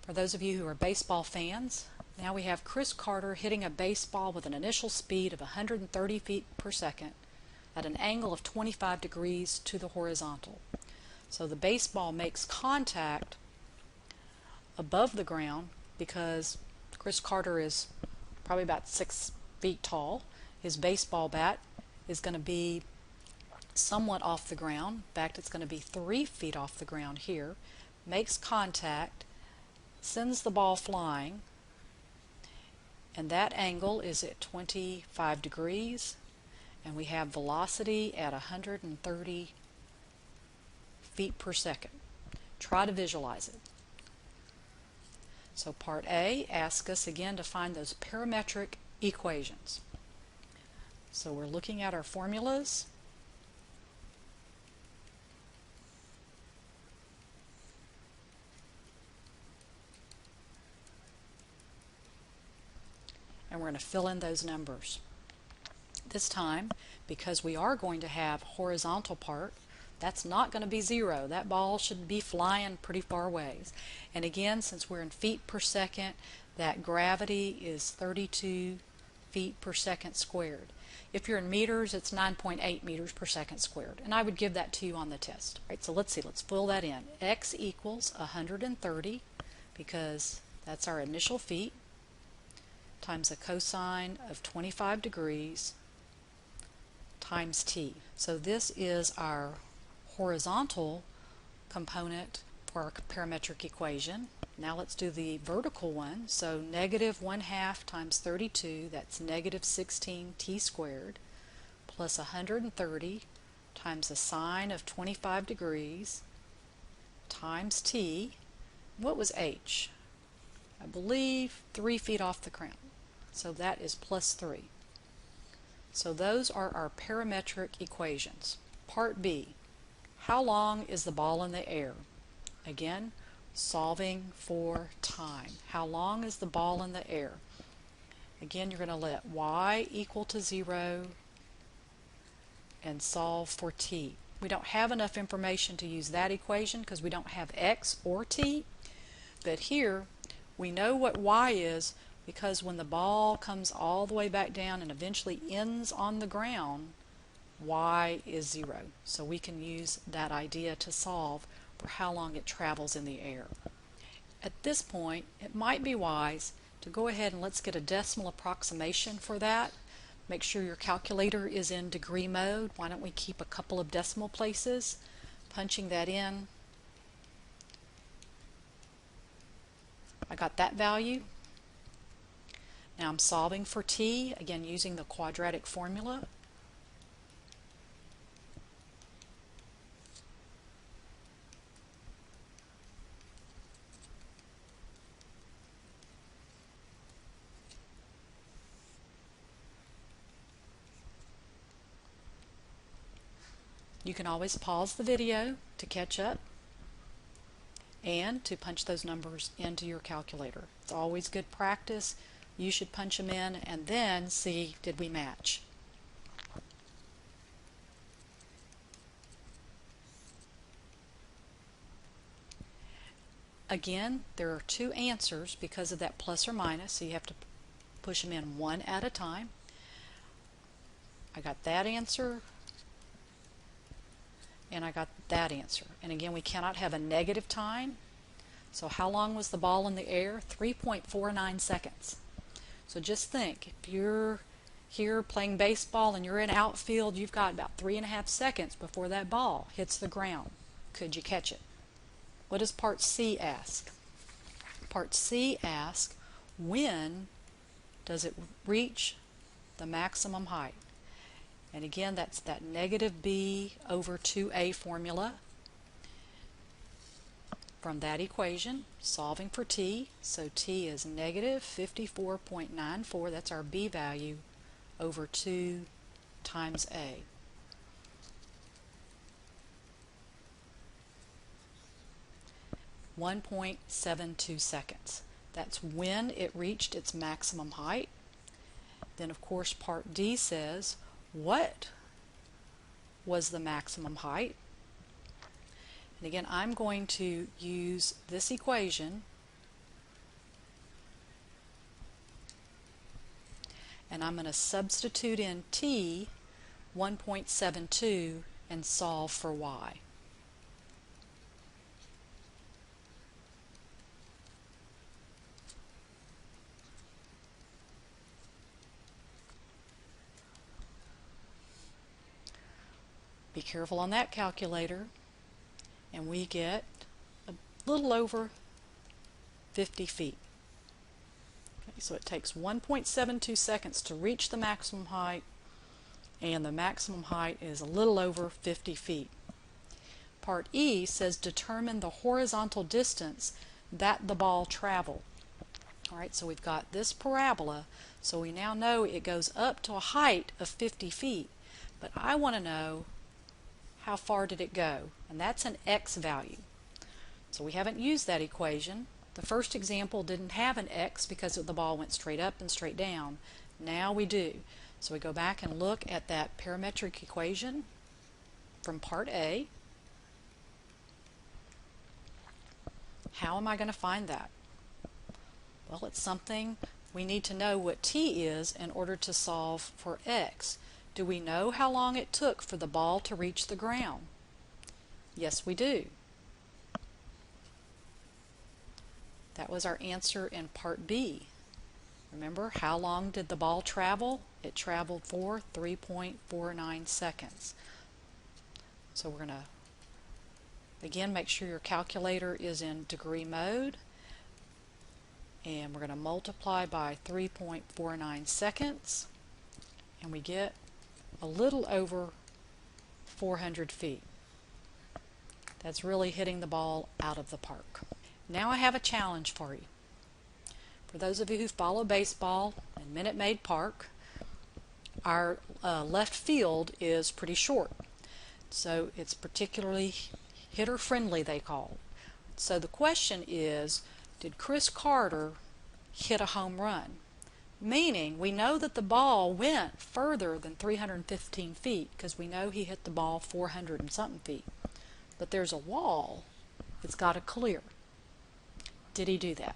For those of you who are baseball fans, now we have Chris Carter hitting a baseball with an initial speed of 130 feet per second at an angle of 25 degrees to the horizontal. So the baseball makes contact above the ground because Chris Carter is probably about 6 feet tall. His baseball bat is going to be somewhat off the ground. In fact, it's going to be 3 feet off the ground here. Makes contact, sends the ball flying, and that angle is at 25 degrees, and we have velocity at 130 feet per second. Try to visualize it. So part A asks us again to find those parametric equations. So we're looking at our formulas. And we're going to fill in those numbers. This time, because we are going to have horizontal part, that's not going to be 0. That ball should be flying pretty far ways. And again, since we're in feet per second, that gravity is 32 feet per second squared. If you're in meters, it's 9.8 meters per second squared. And I would give that to you on the test. All right, so let's see, let's fill that in. X equals 130, because that's our initial feet, times a cosine of 25 degrees times t. So this is our horizontal component for our parametric equation. Now let's do the vertical one. So negative 1/2 times 32, that's negative 16 t squared, plus 130 times a sine of 25 degrees times t. What was h? I believe 3 feet off the ground. So that is plus 3. So those are our parametric equations. Part B, how long is the ball in the air? Again, solving for time. How long is the ball in the air? Again, you're going to let y equal to 0 and solve for t. We don't have enough information to use that equation because we don't have x or t, but here we know what y is, because when the ball comes all the way back down and eventually ends on the ground, y is 0. So we can use that idea to solve for how long it travels in the air. At this point, it might be wise to go ahead and let's get a decimal approximation for that. Make sure your calculator is in degree mode. Why don't we keep a couple of decimal places? Punching that in. I got that value. Now I'm solving for t, again using the quadratic formula. You can always pause the video to catch up and to punch those numbers into your calculator. It's always good practice. You should punch them in and then see, did we match? Again, there are 2 answers because of that plus or minus, so you have to push them in one at a time. I got that answer, and I got that answer. And again, we cannot have a negative time. So how long was the ball in the air? 3.49 seconds. So just think, if you're here playing baseball and you're in outfield, you've got about 3.5 seconds before that ball hits the ground. Could you catch it? What does part C ask? Part C asks, when does it reach the maximum height? And again, that's that negative b over 2a formula from that equation, solving for t. So t is negative 54.94, that's our b value, over 2 times a. .72 seconds. That's when it reached its maximum height. Then of course part D says, what was the maximum height? And again, I'm going to use this equation and I'm going to substitute in t 1.72 and solve for y. Be careful on that calculator, and we get a little over 50 feet. Okay, so it takes 1.72 seconds to reach the maximum height, and the maximum height is a little over 50 feet. Part E says determine the horizontal distance that the ball traveled. Alright, so we've got this parabola, so we now know it goes up to a height of 50 feet, but I want to know how far did it go, and that's an x value. So we haven't used that equation. The first example didn't have an x because the ball went straight up and straight down. Now we do. So we go back and look at that parametric equation from part A. How am I going to find that? Well, it's something we need to know what t is in order to solve for x. Do we know how long it took for the ball to reach the ground? Yes, we do. That was our answer in part B. Remember, how long did the ball travel? It traveled for 3.49 seconds. So we're going to, again, make sure your calculator is in degree mode. And we're going to multiply by 3.49 seconds. And we get a little over 400 feet. That's really hitting the ball out of the park. Now I have a challenge for you. For those of you who follow baseball in Minute Maid Park, our left field is pretty short. So it's particularly hitter friendly, they call it. So the question is, did Chris Carter hit a home run? Meaning, we know that the ball went further than 315 feet because we know he hit the ball 400 and something feet. But there's a wall it's got to clear. Did he do that?